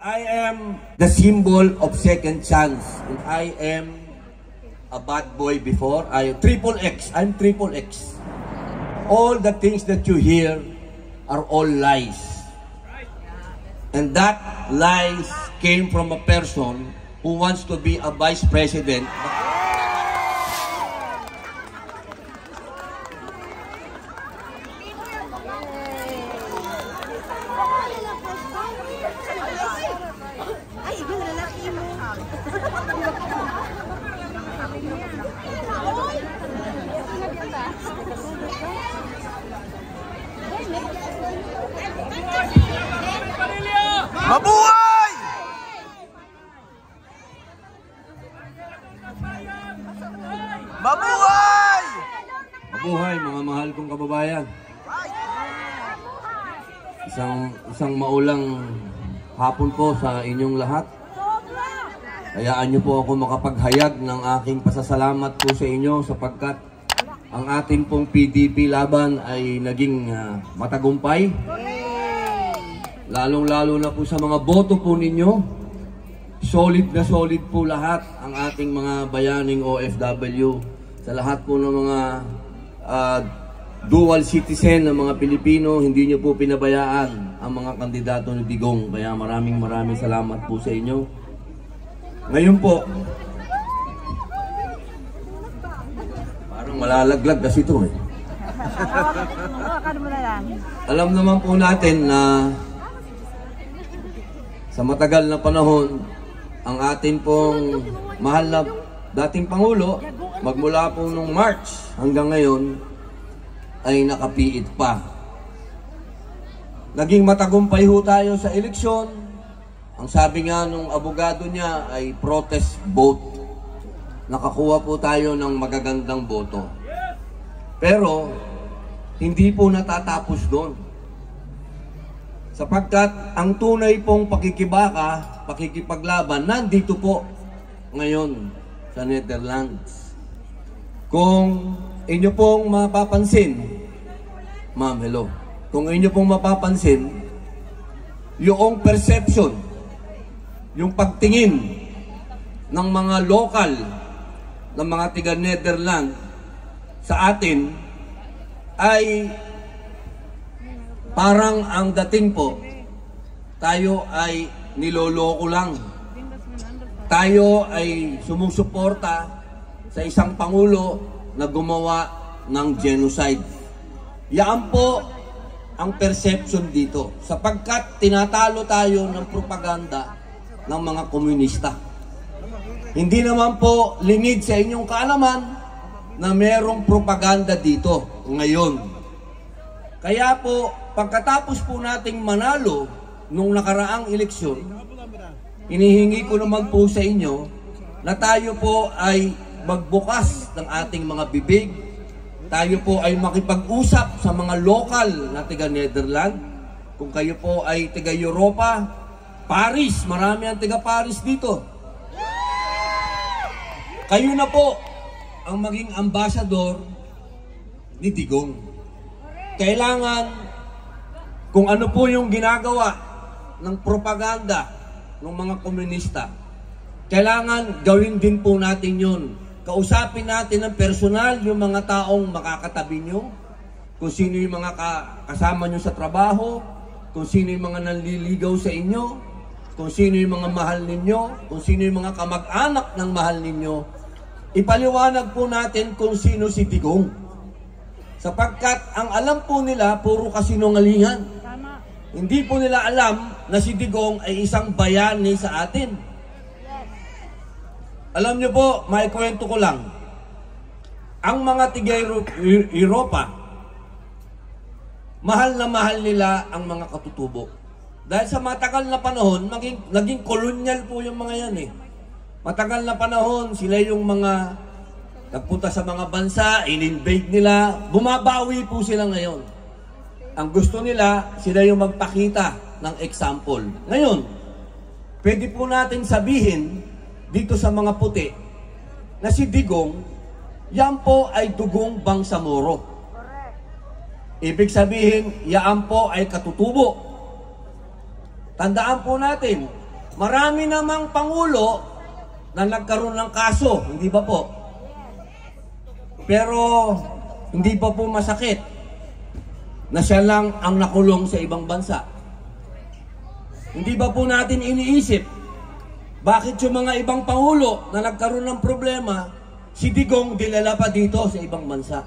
I am the symbol of second chance. And I am a bad boy before. I'm triple X. All the things that you hear are all lies. And that lies came from a person who wants to be a vice president. Mabuhay! Mabuhay! Mabuhay mga mahal kong kababayan. Isang maulang hapon po sa inyong lahat. Hayaan niyo po ako makapaghayag ng aking pasasalamat po sa inyo sapagkat ang ating pong PDP laban ay naging matagumpay. Lalong-lalo na po sa mga boto po ninyo. Solid na solid po lahat ang ating mga bayaning OFW. Sa lahat po ng mga dual citizen ng mga Pilipino, hindi nyo po pinabayaan ang mga kandidato ni Digong. Kaya maraming salamat po sa inyo. Ngayon po, parang malalaglag kasi ito eh. Alam naman po natin na sa matagal na panahon, ang atin pong mahal na dating Pangulo, magmula po nung March hanggang ngayon, ay nakapiit pa. Naging matagumpay ho tayo sa eleksyon. Ang sabi nga nung abogado niya ay protest vote. Nakakuha po tayo ng magagandang boto. Pero, hindi po natatapos doon. Sapagkat ang tunay pong pakikipaglaban, nandito po ngayon sa Netherlands. Kung inyo pong mapapansin, ma'am, hello. Kung inyo pong mapapansin, yung perception, yung pagtingin ng mga lokal, ng mga tiga Netherlands sa atin, ay parang ang dating po, tayo ay niloloko lang. Tayo ay sumusuporta sa isang Pangulo na gumawa ng genocide. Yan po ang perception dito. Sapagkat tinatalo tayo ng propaganda ng mga komunista. Hindi naman po lingid sa inyong kaalaman na merong propaganda dito ngayon. Kaya po, pagkatapos po nating manalo nung nakaraang eleksyon, inihingi ko naman po sa inyo na tayo po ay magbukas ng ating mga bibig. Tayo po ay makipag-usap sa mga lokal na tiga Netherlands. Kung kayo po ay tiga Europa, Paris, marami ang tiga Paris dito. Kayo na po ang maging ambassador ni Digong. Kailangan, kung ano po yung ginagawa ng propaganda ng mga komunista, kailangan gawin din po natin yun. Kausapin natin ng personal yung mga taong makakatabi nyo, kung sino yung mga kasama nyo sa trabaho, kung sino yung mga nanliligaw sa inyo, kung sino yung mga mahal ninyo, kung sino yung mga kamag-anak ng mahal ninyo. Ipaliwanag po natin kung sino si Digong. Sapagkat ang alam po nila, puro kasinungalingan. Hindi po nila alam na si Digong ay isang bayani sa atin. Alam niyo po, may kwento ko lang. Ang mga tiga Europa, mahal na mahal nila ang mga katutubo. Dahil sa matagal na panahon, naging kolonyal po yung mga yan eh. Matagal na panahon, sila yung mga nagpunta sa mga bansa, in-invade nila, bumabawi po sila ngayon. Ang gusto nila, sila yung magpakita ng example. Ngayon, pwede po natin sabihin dito sa mga puti na si Digong, yan po ay dugong Bangsamoro. Ibig sabihin, yan po ay katutubo. Tandaan po natin, marami namang pangulo na nagkaroon ng kaso, hindi ba po? Pero hindi pa po masakit na siya lang ang nakulong sa ibang bansa. Hindi ba po natin iniisip bakit yung mga ibang pangulo na nagkaroon ng problema, si Digong dinala pa dito sa ibang bansa?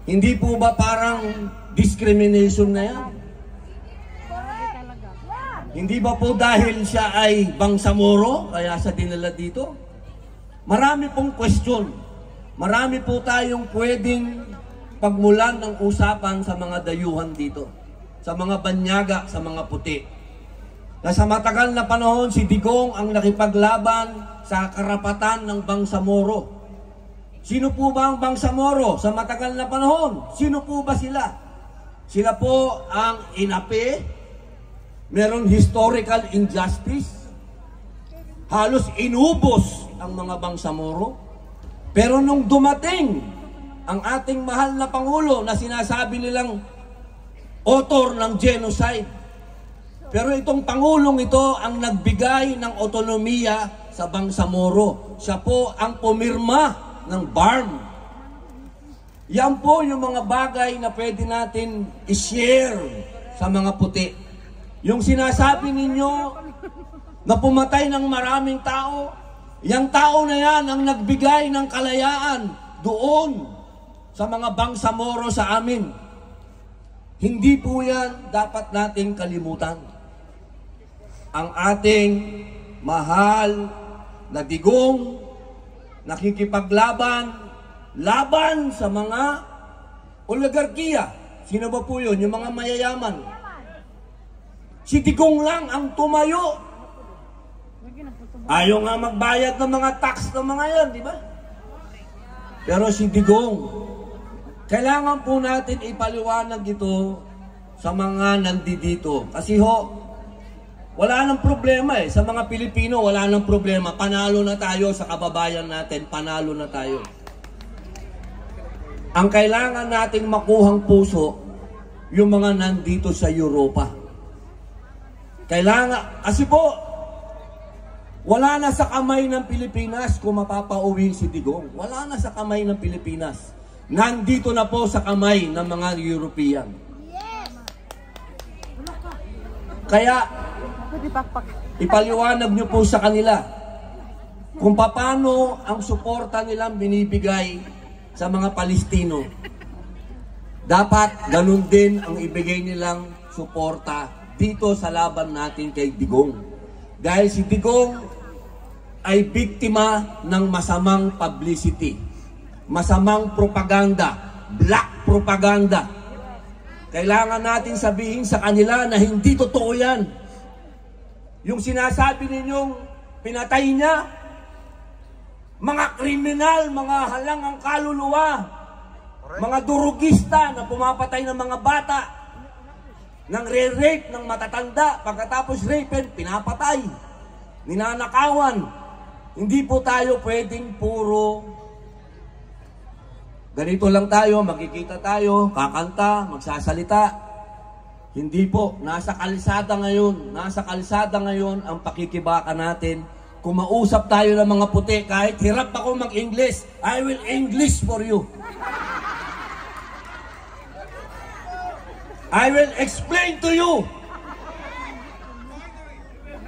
Hindi po ba parang discrimination na yan? Hindi ba po dahil siya ay bangsamoro, kaya siya dinala dito? Marami pong question. Marami po tayong pwedeng pagmulan ng usapan sa mga dayuhan dito. Sa mga banyaga, sa mga puti. Na sa matagal na panahon, si Digong ang nakipaglaban sa karapatan ng bangsamoro. Sino po ba ang bangsamoro sa matagal na panahon? Sino po ba sila? Sila po ang inapi, merong historical injustice, halos inubos ang mga bangsamoro. Pero nung dumating ang ating mahal na Pangulo na sinasabi nilang author ng genocide, pero itong Pangulong ito ang nagbigay ng otonomiya sa bangsamoro. Siya po ang pumirma ng BARM. Yan po yung mga bagay na pwede natin i-share sa mga puti. Yung sinasabi ninyo na pumatay ng maraming tao, yung tao na yan ang nagbigay ng kalayaan doon sa mga bangsamoro sa amin. Hindi po yan dapat nating kalimutan. Ang ating mahal na Digong nakikipaglaban sa mga oligarkiya. Sino ba po yun? Yung mga mayayaman. Si Digong lang ang tumayo. Ayaw nga magbayad ng mga tax ng mga yan, di ba? Pero si Digong, kailangan po natin ipaliwanag ito sa mga nandito. Kasi wala nang problema eh. Sa mga Pilipino, wala nang problema. Panalo na tayo sa kababayan natin. Panalo na tayo. Ang kailangan nating makuhang puso, yung mga nandito sa Europa. Kasi po, wala na sa kamay ng Pilipinas kung mapapauwi si Digong. Wala na sa kamay ng Pilipinas. Nandito na po sa kamay ng mga European. Kaya, ipaliwanag nyo po sa kanila kung paano ang suporta nilang binibigay sa mga Palestino. Dapat ganun din ang ibigay nilang suporta dito sa laban natin kay Digong. Dahil si Digong ay biktima ng masamang publicity, masamang propaganda, black propaganda. Kailangan natin sabihin sa kanila na hindi totoo yan. Yung sinasabi ninyong pinatay niya, mga kriminal, mga halangang kaluluwa, mga durugista na pumapatay ng mga bata, nang re-rape ng matatanda, pagkatapos rape, pinapatay, ninanakawan. Hindi po tayo pwedeng puro ganito lang tayo, makikita tayo, kakanta, magsasalita. Hindi po, nasa kalsada ngayon ang pakikibaka natin. Kung mausap tayo ng mga puti, kahit hirap ako mag-English, I will English for you. I will explain to you.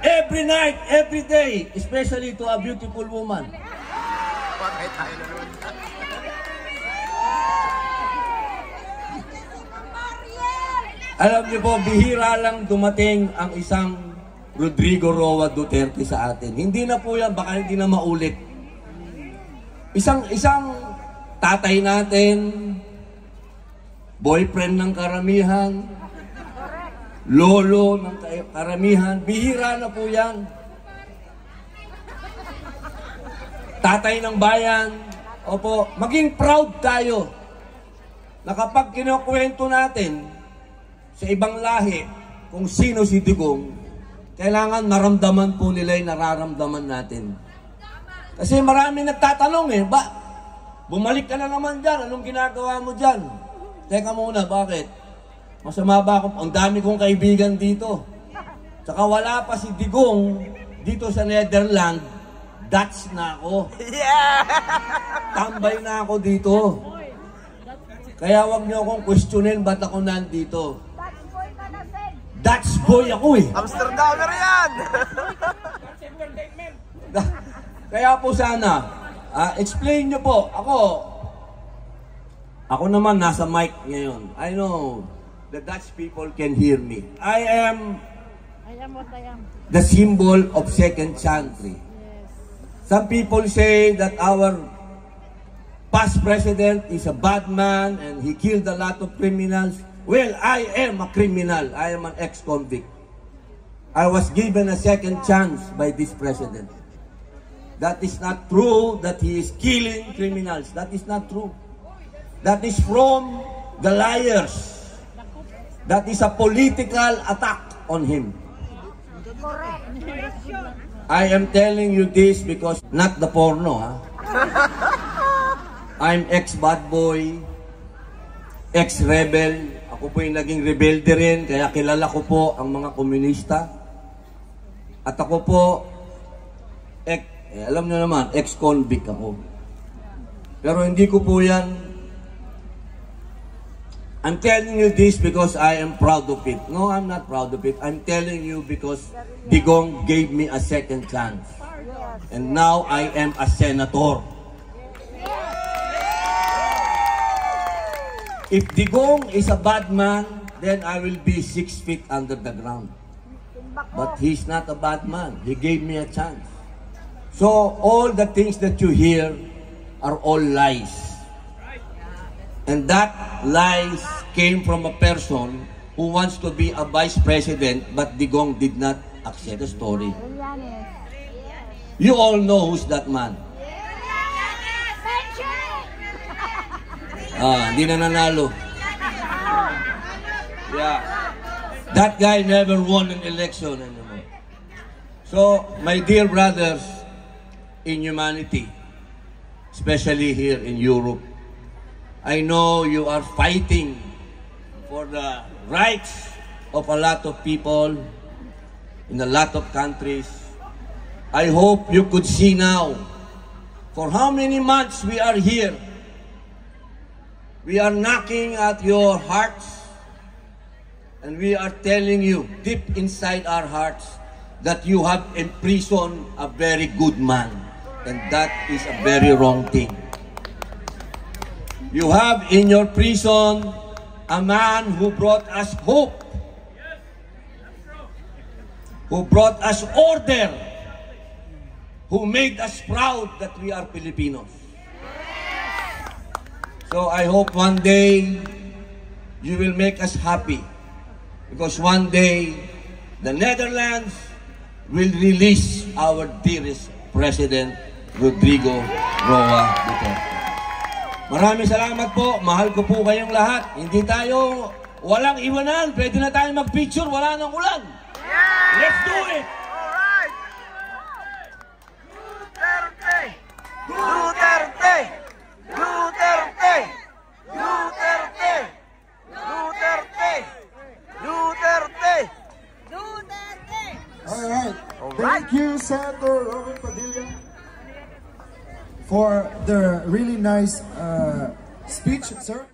Every night, every day, especially to a beautiful woman. Alam niyo po, bihira lang dumating ang isang Rodrigo Roa Duterte sa atin. Hindi na po yan, baka hindi na maulit. Isang tatay natin, boyfriend ng karamihan, lolo ng karamihan, bihira na po yan. Tatay ng bayan, opo, maging proud tayo na kapag kinukwento natin sa ibang lahi kung sino si Digong, kailangan maramdaman po nila yung nararamdaman natin. Kasi marami nagtatanong bumalik ka na naman dyan, anong ginagawa mo dyan? Teka muna, bakit? Masama ba ako? Ang dami kong kaibigan dito. Tsaka wala pa si Digong dito sa Netherlands, Dutch na ako. Yeah! Tambay na ako dito. Kaya wag niyo akong questionin ba't ako nandito. Dutch boy ka na, Sen. Dutch boy ako eh. Amsterdamer yan! Kaya po sana, explain niyo po. Ako naman nasa mic ngayon. I know the Dutch people can hear me. I am what I am. the symbol of second chance. Yes. Some people say that our past president is a bad man and he killed a lot of criminals. Well, I am a criminal. I am an ex-convict. I was given a second chance by this president. That is not true that he is killing criminals. That is not true. That is from the liars. That is a political attack on him. Correct. I am telling you this because not the porno, ha? I'm ex-bad boy, ex-rebel. Ako po yung naging rebelde rin, kaya kilala ko po ang mga komunista. At ako po, alam nyo naman, ex-convict ako. Pero hindi ko po yan. I'm telling you this because I am proud of it. No, I'm not proud of it. I'm telling you because Digong gave me a second chance. And now I am a senator. If Digong is a bad man, then I will be 6 feet under the ground. But he's not a bad man. He gave me a chance. So all the things that you hear are all lies. And that lies came from a person who wants to be a vice president, but Digong did not accept the story. You all know who's that man. Hindi na nanalo. Yeah. That guy never won an election anymore. So, my dear brothers in humanity, especially here in Europe, I know you are fighting for the rights of a lot of people in a lot of countries. I hope you could see now, for how many months we are here, we are knocking at your hearts, and we are telling you deep inside our hearts that you have imprisoned a very good man, and that is a very wrong thing. You have in your prison a man who brought us hope, who brought us order, who made us proud that we are Filipinos. So I hope one day you will make us happy, because one day the Netherlands will release our dearest President Rodrigo Roa Duterte. Maraming salamat po. Mahal ko po kayong lahat. Hindi tayo, walang iwanan. Pwede na tayo mag-picture. Wala nang ulan. Yeah! Let's do it! Alright! Duterte! Duterte! Duterte! Duterte! Duterte! Duterte! Duterte! Alright. Thank you, Senator Robin Padilla, for the really nice speech, sir.